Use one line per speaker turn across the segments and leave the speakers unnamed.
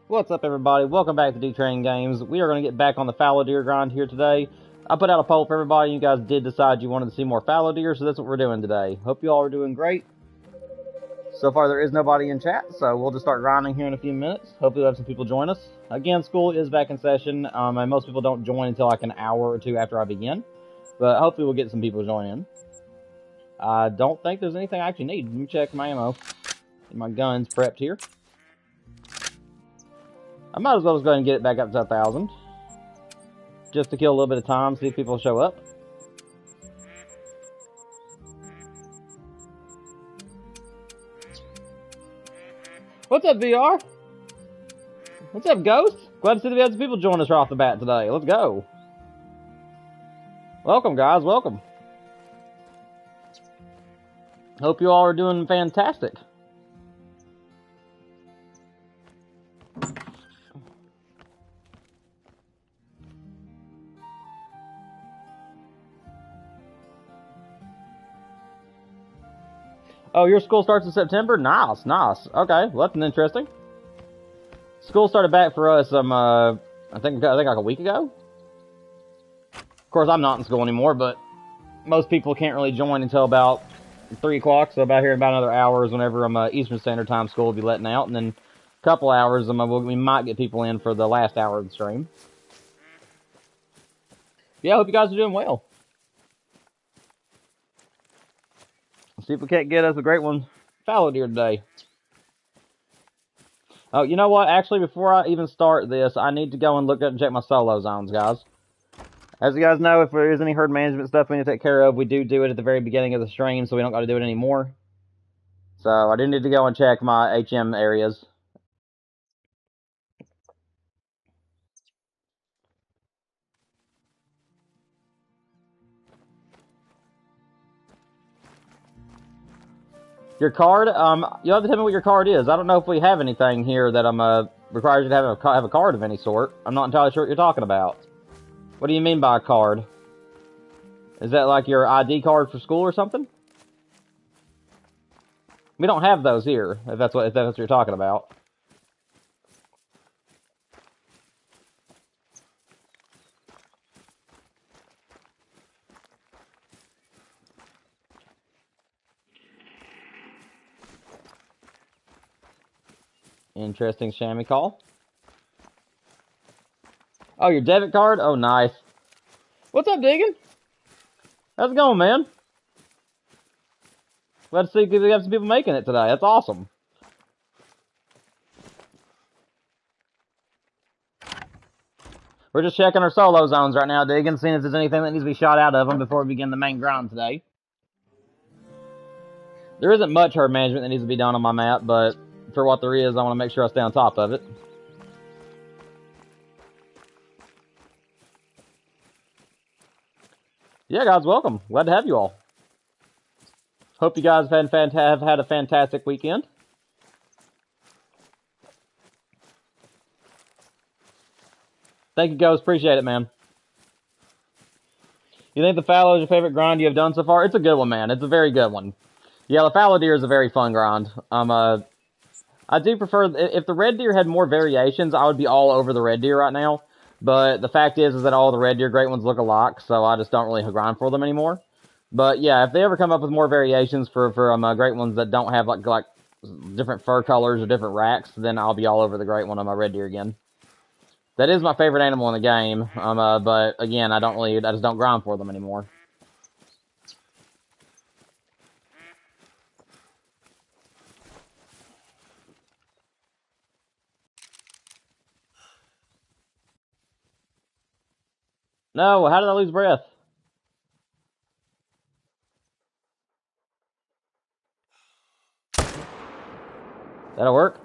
What's up, everybody? Welcome back to D-Train Games. We are going to get back on the fallow deer grind here today. I put out a poll for everybody. You guys did decide you wanted to see more fallow deer, so that's what we're doing today. Hope you all are doing great. So far, there is nobody in chat, so we'll just start grinding here in a few minutes. Hopefully, we'll have some people join us. Again, school is back in session, and most people don't join until like an hour or two after I begin. But hopefully, we'll get some people join in. I don't think there's anything I actually need. Let me check my ammo. Get my guns prepped here. I might as well just go ahead and get it back up to 1,000. Just to kill a little bit of time, see if people show up. What's up, VR? What's up, Ghost? Glad to see that we had some people join us right off the bat today. Let's go. Welcome, guys. Welcome. Hope you all are doing fantastic. Oh, your school starts in September? Nice, nice. Okay, well, that's interesting. School started back for us, I think like a week ago. Of course, I'm not in school anymore, but most people can't really join until about 3 o'clock, so about here in about another hour is whenever Eastern Standard Time school will be letting out, and then a couple hours, we might get people in for the last hour of the stream. Yeah, I hope you guys are doing well. See if we can't get us a great one fallow deer today. Oh, you know what? Actually, before I even start this, I need to go and look up and check my solo zones, guys. As you guys know, if there is any herd management stuff we need to take care of, we do it at the very beginning of the stream, so we don't got to do it anymore. So I do need to go and check my HM areas. Your card, you'll have to tell me what your card is. I don't know if we have anything here that requires you to have a card of any sort. I'm not entirely sure what you're talking about. What do you mean by a card? Is that like your ID card for school or something? We don't have those here, if that's what you're talking about. Interesting chamois call. Oh, your debit card? Oh, nice. What's up, Deegan? How's it going, man? Let's see if we have some people making it today. That's awesome. We're just checking our solo zones right now, Deegan, seeing if there's anything that needs to be shot out of them before we begin the main grind today. There isn't much herd management that needs to be done on my map, but for what there is, I want to make sure I stay on top of it. Yeah, guys, welcome. Glad to have you all. Hope you guys have had a fantastic weekend. Thank you, Ghost. Appreciate it, man. You think the fallow is your favorite grind you have done so far? It's a good one, man. It's a very good one. Yeah, the fallow deer is a very fun grind. I do prefer, if the red deer had more variations, I would be all over the red deer right now. But the fact is that all the red deer great ones look alike, so I just don't really grind for them anymore. But yeah, if they ever come up with more variations for great ones that don't have like different fur colors or different racks, then I'll be all over the great one on my red deer again. That is my favorite animal in the game, but again, I just don't grind for them anymore. No, how did I lose breath? That'll work.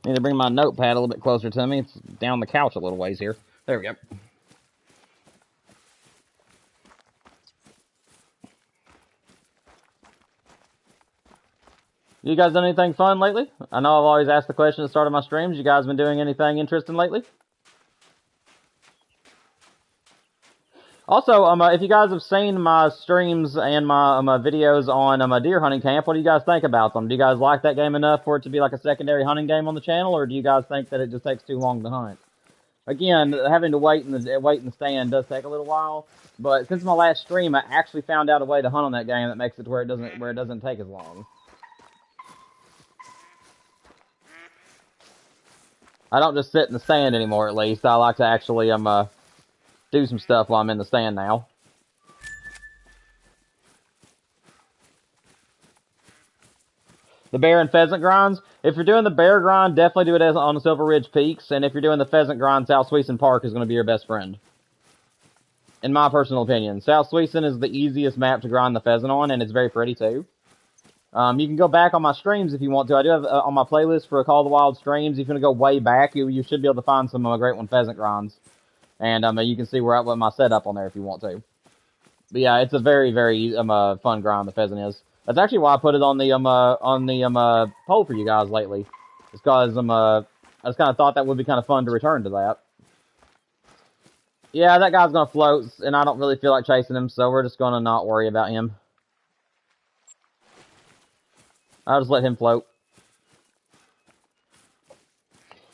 Need to bring my notepad a little bit closer to me. It's down the couch a little ways here. There we go. You guys done anything fun lately? I know I've always asked the question at the start of my streams. You guys been doing anything interesting lately? Also, if you guys have seen my streams and my videos on deer hunting camp, what do you guys think about them? Do you guys like that game enough for it to be like a secondary hunting game on the channel, or do you guys think that it just takes too long to hunt? Again, having to wait in the stand does take a little while, but since my last stream, I actually found out a way to hunt on that game that makes it to where it doesn't take as long. I don't just sit in the stand anymore. At least I like to actually do some stuff while I'm in the stand now. The bear and pheasant grinds. If you're doing the bear grind, definitely do it on the Silver Ridge Peaks, and if you're doing the pheasant grind, South Sweeson Park is going to be your best friend. In my personal opinion, South Sweeson is the easiest map to grind the pheasant on, and it's very pretty too. You can go back on my streams if you want to. I do have on my playlist for a Call of the Wild streams. If you want to go way back, you should be able to find some great one pheasant grinds, and you can see where I put my setup on there if you want to. But yeah, it's a very very fun grind. The pheasant is. That's actually why I put it on the poll for you guys lately. It's because I just kind of thought that would be kind of fun to return to that. Yeah, that guy's gonna float, and I don't really feel like chasing him, so we're just gonna not worry about him. I'll just let him float.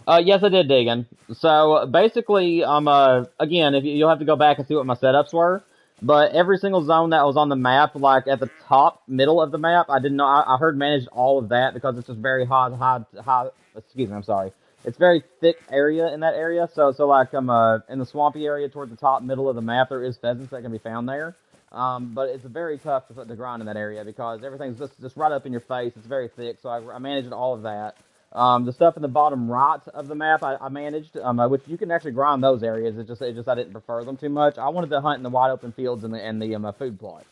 Yes, I did digging. So basically, again, if you'll have to go back and see what my setups were. But every single zone that was on the map, like at the top middle of the map, I didn't know. I heard managed all of that because it's just very high. Excuse me, I'm sorry. It's very thick area in that area. So like in the swampy area toward the top middle of the map, there is pheasants that can be found there. But it's very tough to grind in that area because everything's just right up in your face. It's very thick. So I managed all of that. The stuff in the bottom right of the map, I managed, which you can actually grind those areas. It just I didn't prefer them too much. I wanted to hunt in the wide open fields and the food plots.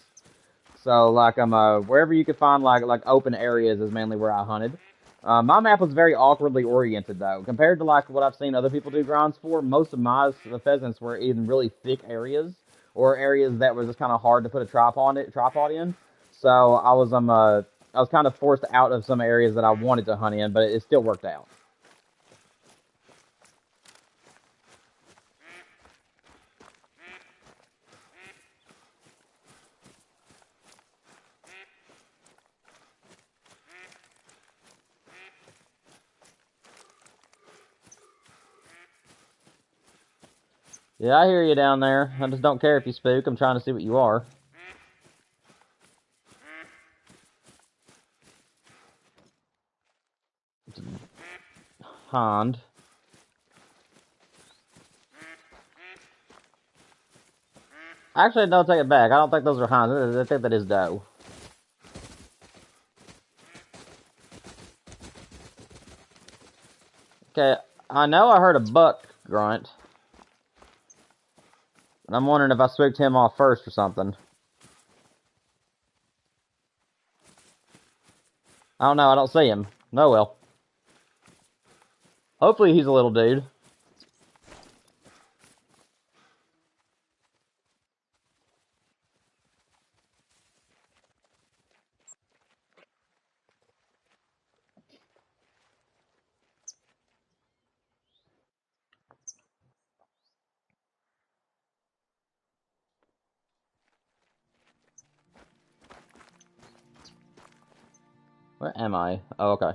So like wherever you could find like open areas is mainly where I hunted. My map was very awkwardly oriented though, compared to like what I've seen other people do grinds for. Most of my pheasants were in really thick areas or areas that were just kind of hard to put a tripod in. So I was kind of forced out of some areas that I wanted to hunt in, but it still worked out. Yeah, I hear you down there. I just don't care if you spook. I'm trying to see what you are. Hond. Actually, don't take it back. I don't think those are Honds. I think that is doe. Okay, I know I heard a buck grunt. And I'm wondering if I spooked him off first or something. I don't know. I don't see him. No, well. Hopefully he's a little dude. Where am I? Oh, okay.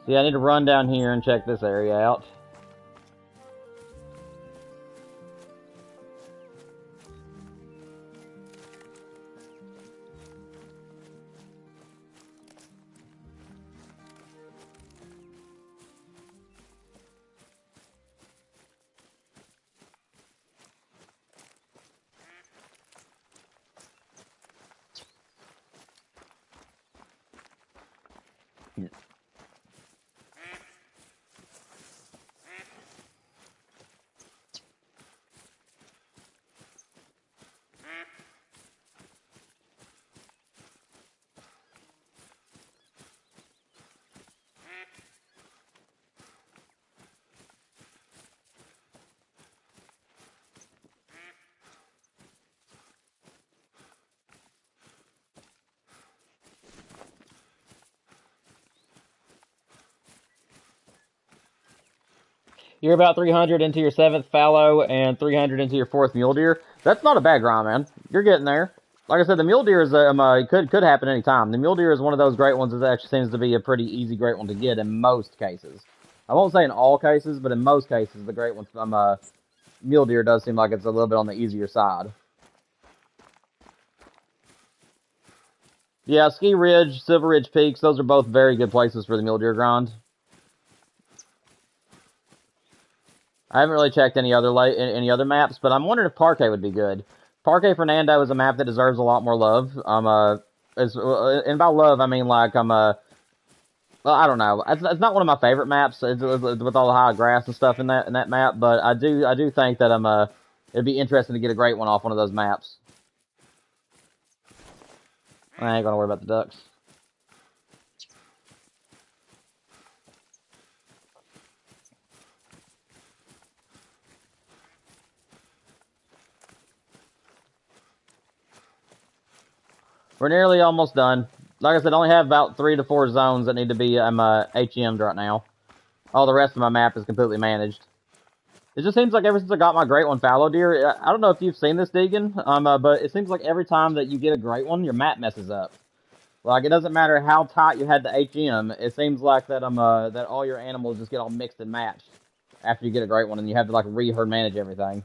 See, I need to run down here and check this area out. You're about 300 into your 7th fallow and 300 into your 4th mule deer. That's not a bad grind, man. You're getting there. Like I said, the mule deer is could happen anytime. The mule deer is one of those great ones that actually seems to be a pretty easy great one to get in most cases. I won't say in all cases, but in most cases, the great one mule deer does seem like it's a little bit on the easier side. Yeah, Ski Ridge, Silver Ridge Peaks, those are both very good places for the mule deer grind. I haven't really checked any other maps, but I'm wondering if Parque would be good. Parque Fernando is a map that deserves a lot more love. And by love I mean like well, I don't know. It's not one of my favorite maps with all the high grass and stuff in that map, but I do think that it'd be interesting to get a great one off one of those maps. I ain't gonna worry about the ducks. We're nearly almost done. Like I said, I only have about 3 to 4 zones that need to be HM'd right now. All the rest of my map is completely managed. It just seems like ever since I got my great one fallow deer, I don't know if you've seen this, Deegan, but it seems like every time that you get a great one, your map messes up. Like, it doesn't matter how tight you had the HM, it seems like that that all your animals just get all mixed and matched after you get a great one, and you have to, like, re-herd manage everything.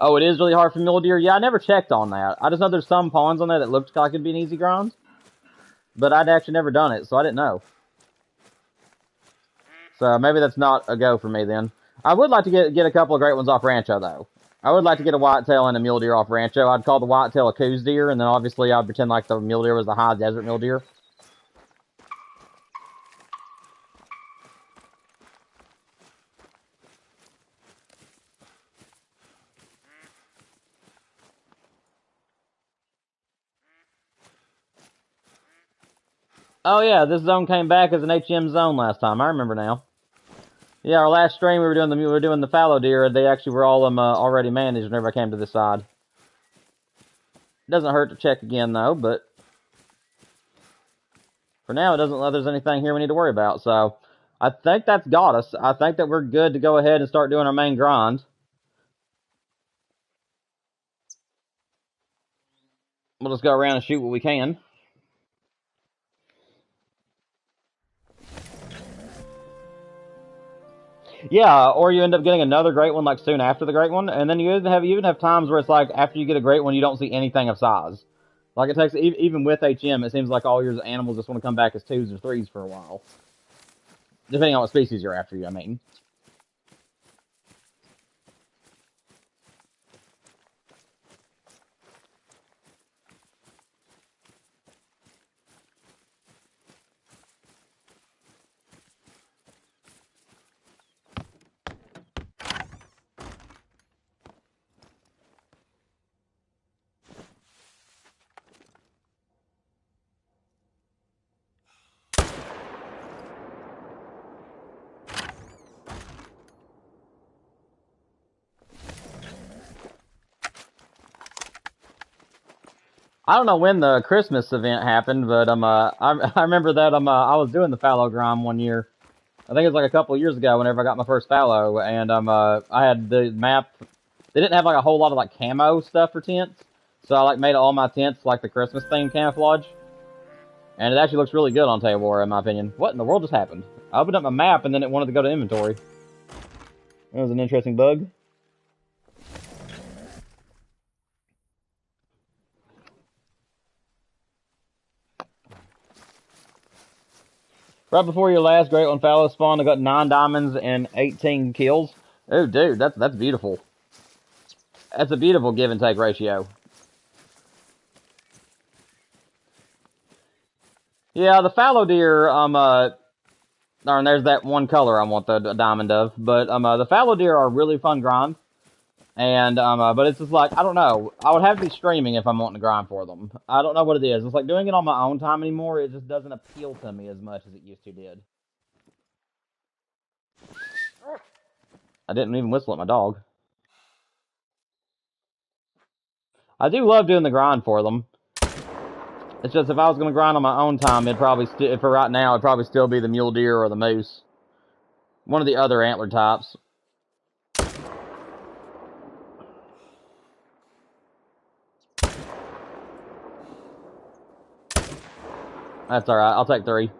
Oh, it is really hard for mule deer? Yeah, I never checked on that. I just know there's some ponds on there that looked like it'd be an easy grind. But I'd actually never done it, so I didn't know. So maybe that's not a go for me then. I would like to get a couple of great ones off Rancho, though. I would like to get a whitetail and a mule deer off Rancho. I'd call the whitetail a coos deer, and then obviously I'd pretend like the mule deer was the high desert mule deer. Oh yeah, this zone came back as an HM zone last time. I remember now. Yeah, our last stream we were doing the fallow deer. They actually were all already managed whenever I came to this side. It doesn't hurt to check again though, but for now it doesn't look like there's anything here we need to worry about. So I think that's got us. I think that we're good to go ahead and start doing our main grind. We'll just go around and shoot what we can. Yeah, or you end up getting another great one like soon after the great one, and then you even have times where it's like after you get a great one, you don't see anything of size. Like it takes even with HM, it seems like all your animals just want to come back as 2s or 3s for a while, depending on what species you're after. I mean. I don't know when the Christmas event happened, but I remember that I was doing the fallow grind one year. I think it was like a couple of years ago whenever I got my first fallow, and I had the map. They didn't have like a whole lot of like camo stuff for tents, so I like made all my tents like the Christmas themed camouflage, and it actually looks really good on Table War in my opinion. What in the world just happened? I opened up my map and then it wanted to go to inventory. That was an interesting bug. Right before your last great one fallow spawn, I got 9 diamonds and 18 kills. Oh, dude, that's beautiful. That's a beautiful give and take ratio. Yeah, the fallow deer, darn, there's that one color I want the diamond of. But the fallow deer are really fun grind. And but it's just like I don't know. I would have to be streaming if I'm wanting to grind for them. I don't know what it is. It's like doing it on my own time anymore. It just doesn't appeal to me as much as it used to did. I didn't even whistle at my dog. I do love doing the grind for them. It's just if I was going to grind on my own time, it'd probably for right now, it'd probably still be the mule deer or the moose. One of the other antler types. That's alright, I'll take 3.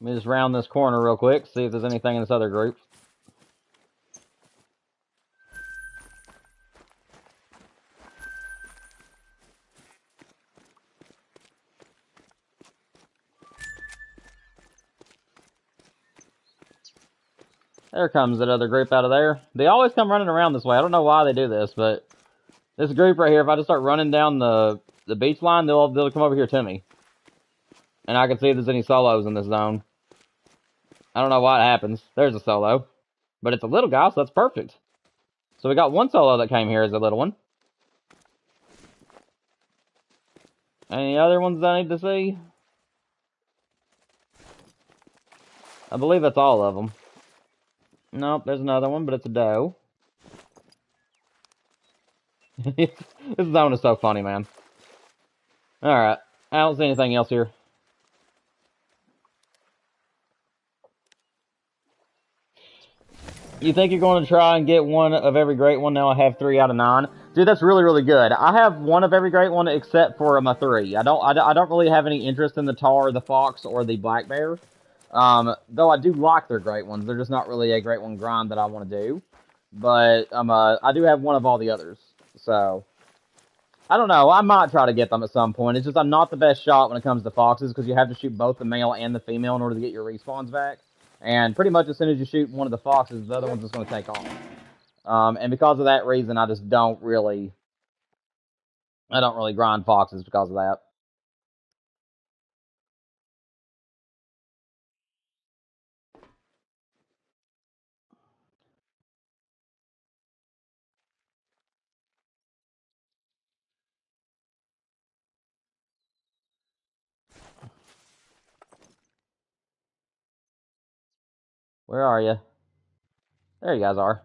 Let me just round this corner real quick, see if there's anything in this other group. There comes that other group out of there. They always come running around this way. I don't know why they do this, but this group right here, if I just start running down the beach line, they'll come over here to me. And I can see if there's any solos in this zone. I don't know why it happens. There's a solo. But it's a little guy, so that's perfect. So we got one solo that came here as a little one. Any other ones I need to see? I believe that's all of them. Nope, there's another one, but it's a doe. This zone is so funny, man. Alright, I don't see anything else here. You think you're going to try and get one of every great one? Now I have 3 out of 9. Dude, that's really, really good. I have one of every great one except for my 3. I don't really have any interest in the tar, the fox, or the black bear. Though I do like their great ones. They're just not really a great one grind that I want to do. But I do have one of all the others. So, I don't know. I might try to get them at some point. It's just I'm not the best shot when it comes to foxes because you have to shoot both the male and the female in order to get your respawns back. And pretty much as soon as you shoot one of the foxes, the other one's just going to take off. And because of that reason, I just don't really grind foxes because of that. Where are you? There you guys are.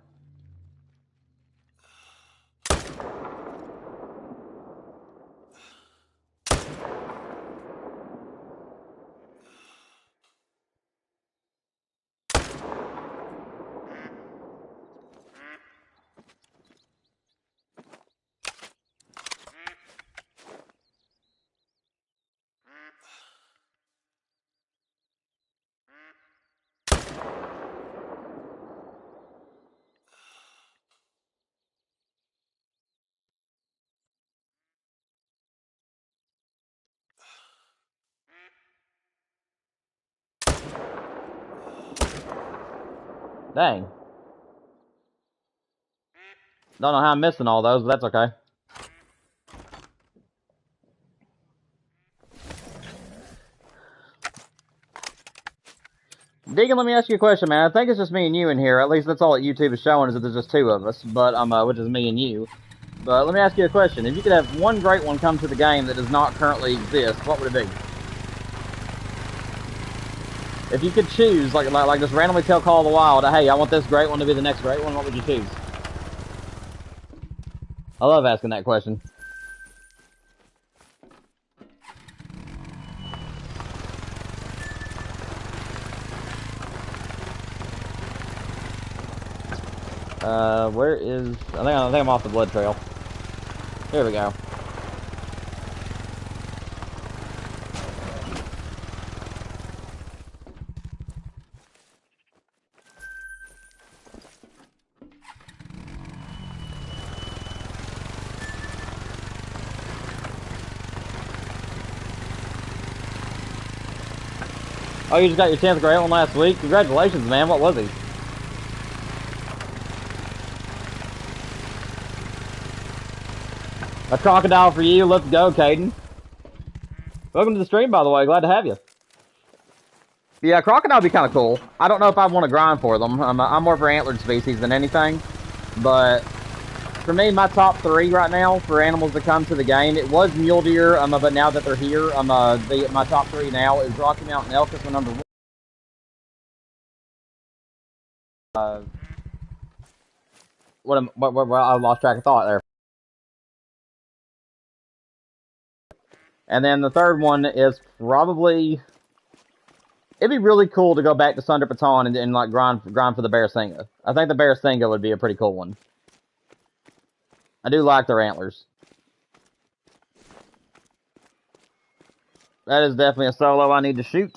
Dang. Don't know how I'm missing all those, but that's okay. Deegan, let me ask you a question, man. I think it's just me and you in here. At least that's all that YouTube is showing, is that there's just 2 of us. But which is me and you. But let me ask you a question. If you could have one great one come to the game that does not currently exist, what would it be? If you could choose, like just randomly tell Call of the Wild, hey, I want this great one to be the next great one, what would you choose? I love asking that question. Where is... I think I'm off the blood trail. Here we go. Oh, you just got your 10th great one last week? Congratulations, man. What was he? A crocodile for you. Let's go, Caden. Welcome to the stream, by the way. Glad to have you. Yeah, crocodile would be kind of cool. I don't know if I want to grind for them. I'm more for antlered species than anything. But for me, my top 3 right now for animals to come to the game, it was mule deer. But now that they're here, my top 3 now is Rocky Mountain elk is my number 1. I lost track of thought there. And then the third one is probably... It'd be really cool to go back to Sunder Baton and like grind for the Bearsinga. I think the Bearsinga would be a pretty cool one. I do like their antlers. That is definitely a solo I need to shoot.